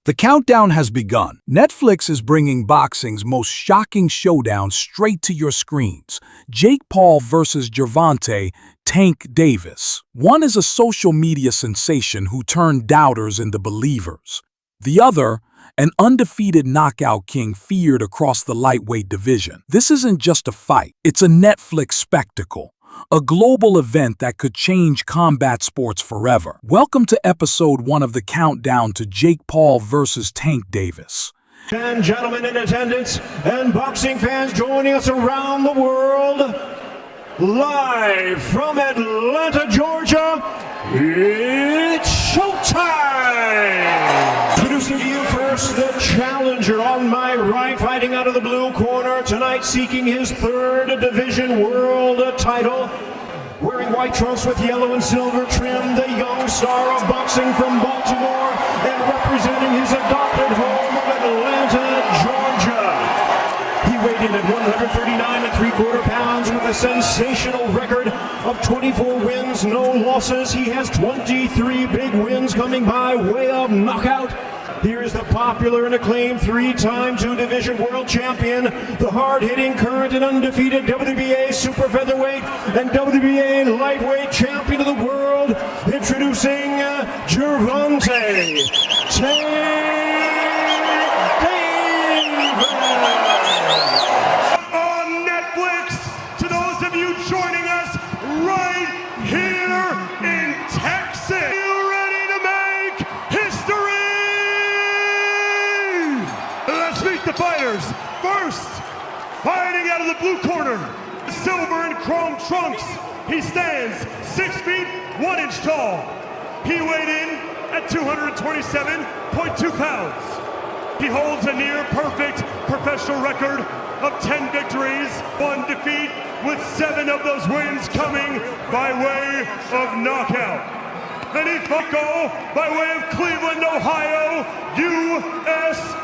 The countdown has begun. Netflix is bringing boxing's most shocking showdown straight to your screens. Jake Paul versus Gervonta, Tank Davis. One is a social media sensation who turned doubters into believers. The other, an undefeated knockout king feared across the lightweight division. This isn't just a fight, it's a Netflix spectacle. A global event that could change combat sports forever. Welcome to episode 1 of the countdown to Jake Paul versus Tank Davis. And gentlemen in attendance and boxing fans joining us around the world, live from Atlanta, Georgia, it's showtime! Introducing to you first the challenger on my right, fighting out of the blue corner tonight, seeking his 3rd division world title. Wearing white trunks with yellow and silver trim, the young star of boxing from Baltimore and representing his adopted home of Atlanta, Georgia. He weighed in at 139 3/4 pounds with a sensational record of 24 wins, no losses. He has 23 big wins coming by way of knockout. Here's the popular and acclaimed 3-time 2-division world champion, the hard-hitting, current and undefeated WBA super featherweight and WBA lightweight champion of the world, introducing Gervonta Tank Davis. On Netflix, to those of you joining us right here in Texas. Are you ready to make history? Let's meet the fighters. First, fighting out of the blue corner, silver and chrome trunks. He stands 6 feet 1 inch tall. He weighed in at 227.2 pounds. He holds a near perfect professional record of 10 victories, 1 defeat, with 7 of those wins coming by way of knockout. And he fought by way of Cleveland, Ohio, USA.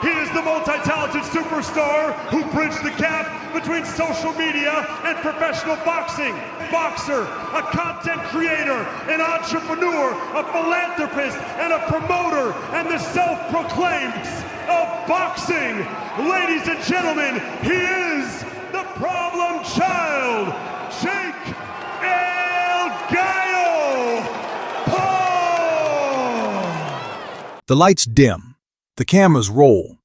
He is the multi-talented superstar who bridged the gap between social media and professional boxing. Boxer, a content creator, an entrepreneur, a philanthropist, and a promoter, and the self-proclaimed of boxing. Ladies and gentlemen, he is the problem child, Jake El Gallo Paul. The lights dim. The cameras roll.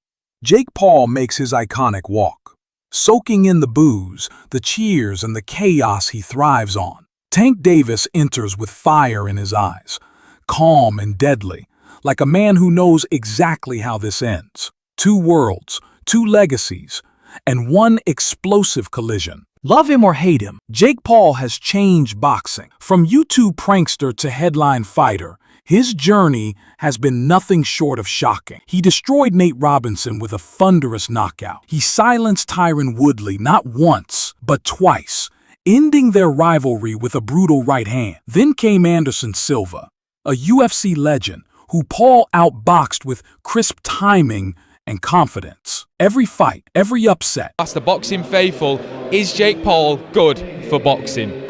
Jake Paul makes his iconic walk, soaking in the booze, the cheers, and the chaos he thrives on. Tank Davis enters with fire in his eyes, calm and deadly, like a man who knows exactly how this ends. 2 worlds, 2 legacies, and 1 explosive collision. Love him or hate him, Jake Paul has changed boxing. From YouTube prankster to headline fighter, his journey has been nothing short of shocking. He destroyed Nate Robinson with a thunderous knockout. He silenced Tyron Woodley not once, but twice, ending their rivalry with a brutal right hand. Then came Anderson Silva, a UFC legend who Paul outboxed with crisp timing and confidence. Every fight, every upset. Ask the boxing faithful, is Jake Paul good for boxing?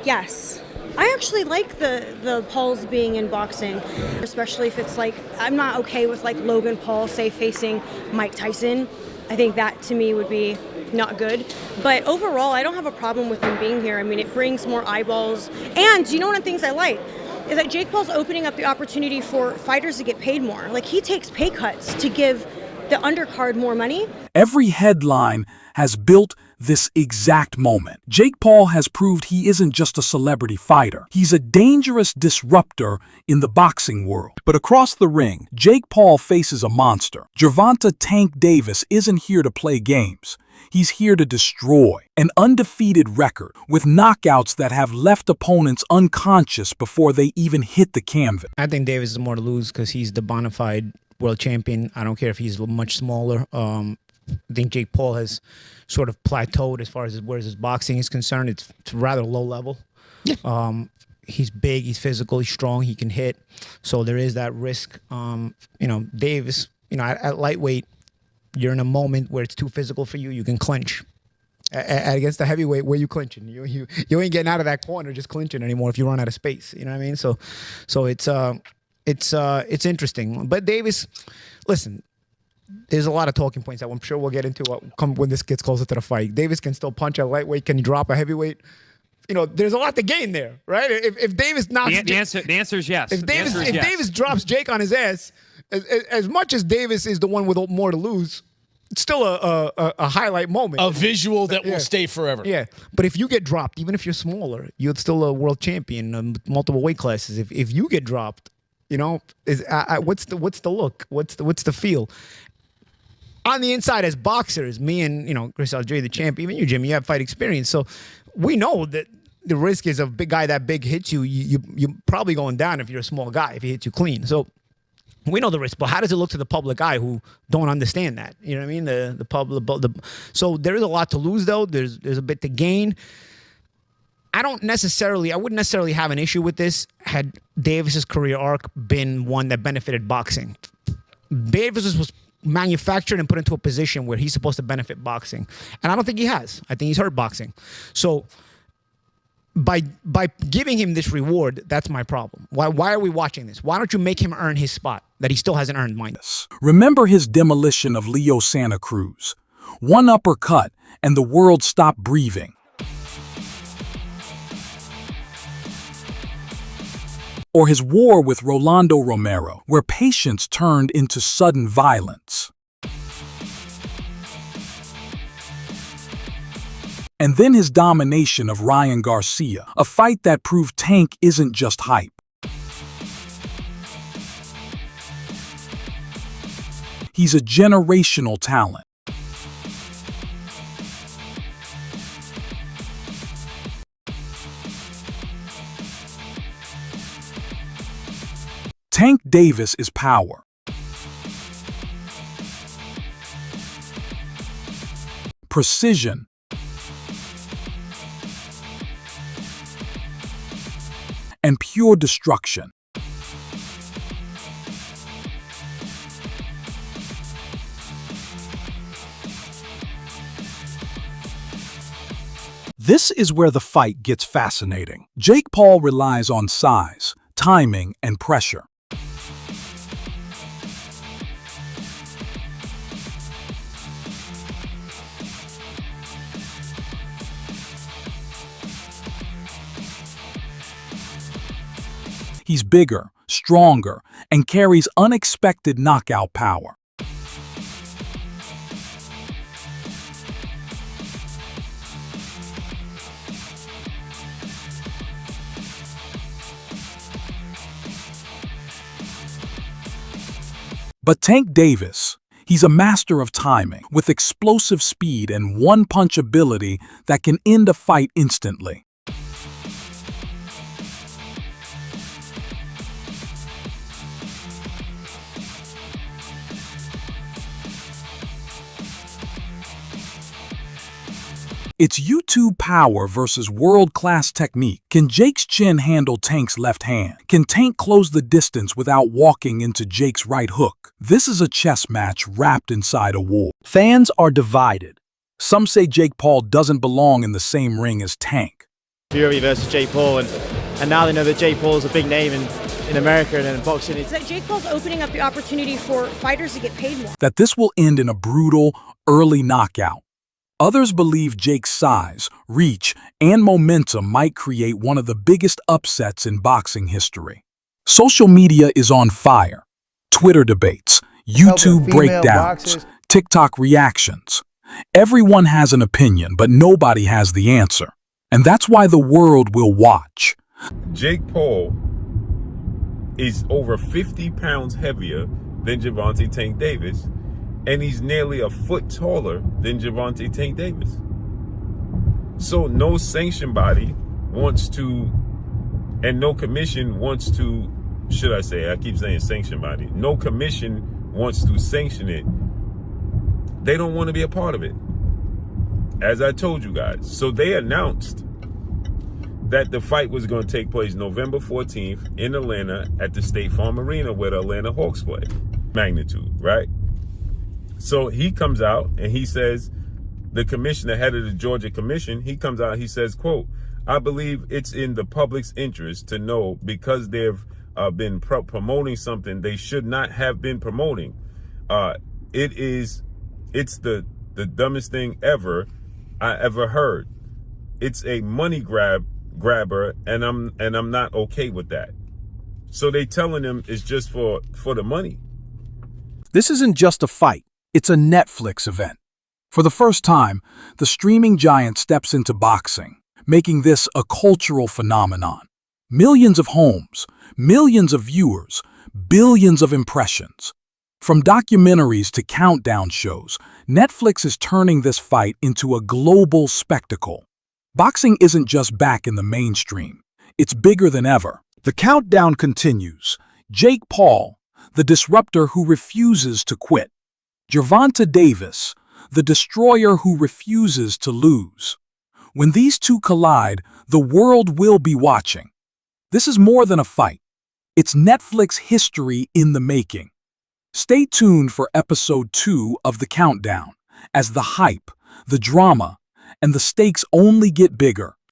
Yes. I actually like the Pauls being in boxing, especially if it's like, I'm not okay with like Logan Paul, say, facing Mike Tyson. I think that to me would be not good. But overall, I don't have a problem with him being here. I mean, it brings more eyeballs. And you know one of the things I like is that Jake Paul's opening up the opportunity for fighters to get paid more. Like, he takes pay cuts to give the undercard more money. Every headline has built this exact moment. Jake Paul has proved he isn't just a celebrity fighter. He's a dangerous disruptor in the boxing world. But across the ring, Jake Paul faces a monster. Gervonta Tank Davis isn't here to play games. He's here to destroy. An undefeated record with knockouts that have left opponents unconscious before they even hit the canvas. I think Davis is more to lose because he's the bona fide world champion. I don't care if he's much smaller. I think Jake Paul has sort of plateaued as far as where his boxing is concerned. It's rather low level. Yeah. He's big, he's physical, he's strong, he can hit. So there is that risk. Davis, at lightweight, you're in a moment where it's too physical for you. You can clinch. Against the heavyweight, where you clinching? You ain't getting out of that corner just clinching anymore if you run out of space. You know what I mean? So it's it's interesting. But Davis, listen, there's a lot of talking points that I'm sure we'll get into when this gets closer to the fight. Davis can still punch a lightweight. Can he drop a heavyweight? You know, there's a lot to gain there, right? If Davis knocks the answer is yes. If Davis drops Jake on his ass, as much as Davis is the one with more to lose, it's still a highlight moment. A visual that will stay forever. Yeah, but if you get dropped, even if you're smaller, you're still a world champion, multiple weight classes. If you get dropped, you know, what's the look? What's the feel? On the inside, as boxers, me and Chris Algieri, the champ, even you, Jim, you have fight experience, so we know that the risk is a big guy that big hits you. You're probably going down if you're a small guy if he hits you clean. So we know the risk, but how does it look to the public eye who don't understand that? You know what I mean? The public. So there is a lot to lose, though. There's a bit to gain. I wouldn't necessarily have an issue with this had Davis's career arc been one that benefited boxing. Davis was manufactured and put into a position where he's supposed to benefit boxing, and I don't think he has. I think he's hurt boxing. So by giving him this reward, that's my problem. Why are we watching this? Why don't you make him earn his spot that he still hasn't earned mine? Remember his demolition of Leo Santa Cruz. One uppercut, and the world stopped breathing. Or his war with Rolando Romero, where patience turned into sudden violence. And then his domination of Ryan Garcia, a fight that proved Tank isn't just hype. He's a generational talent. Tank Davis is power. Precision. And pure destruction. This is where the fight gets fascinating. Jake Paul relies on size, timing, and pressure. He's bigger, stronger, and carries unexpected knockout power. But Tank Davis, he's a master of timing, with explosive speed and one-punch ability that can end a fight instantly. It's YouTube power versus world-class technique. Can Jake's chin handle Tank's left hand? Can Tank close the distance without walking into Jake's right hook? This is a chess match wrapped inside a war. Fans are divided. Some say Jake Paul doesn't belong in the same ring as Tank. Fury versus Jake Paul, and now they know that Jake Paul is a big name in America and in boxing. Is that Jake Paul's opening up the opportunity for fighters to get paid more? That this will end in a brutal, early knockout. Others believe Jake's size, reach, and momentum might create one of the biggest upsets in boxing history. Social media is on fire. Twitter debates, YouTube breakdowns, TikTok reactions. Everyone has an opinion, but nobody has the answer. And that's why the world will watch. Jake Paul is over 50 pounds heavier than Gervonta Tank Davis, and he's nearly a foot taller than Gervonta Tank Davis. So no sanction body wants to, and no commission wants to, should I say, I keep saying sanction body, no commission wants to sanction it. They don't want to be a part of it, as I told you guys. So they announced that the fight was going to take place November 14th in Atlanta at the State Farm Arena where the Atlanta Hawks play. Magnitude, right? So he comes out and he says, the commissioner, head of the Georgia Commission, he comes out, he says, quote, "I believe it's in the public's interest to know because they've promoting something they should not have been promoting. It's the dumbest thing ever I ever heard. It's a money grabber, and I'm not okay with that. So they telling them it's just for the money. This isn't just a fight, it's a Netflix event. For the first time, the streaming giant steps into boxing, making this a cultural phenomenon. Millions of homes, millions of viewers, billions of impressions. From documentaries to countdown shows, Netflix is turning this fight into a global spectacle. Boxing isn't just back in the mainstream, it's bigger than ever. The countdown continues. Jake Paul, the disruptor who refuses to quit. Gervonta Davis, the destroyer who refuses to lose. When these two collide, the world will be watching. This is more than a fight. It's Netflix history in the making. Stay tuned for episode 2 of The Countdown, as the hype, the drama, and the stakes only get bigger.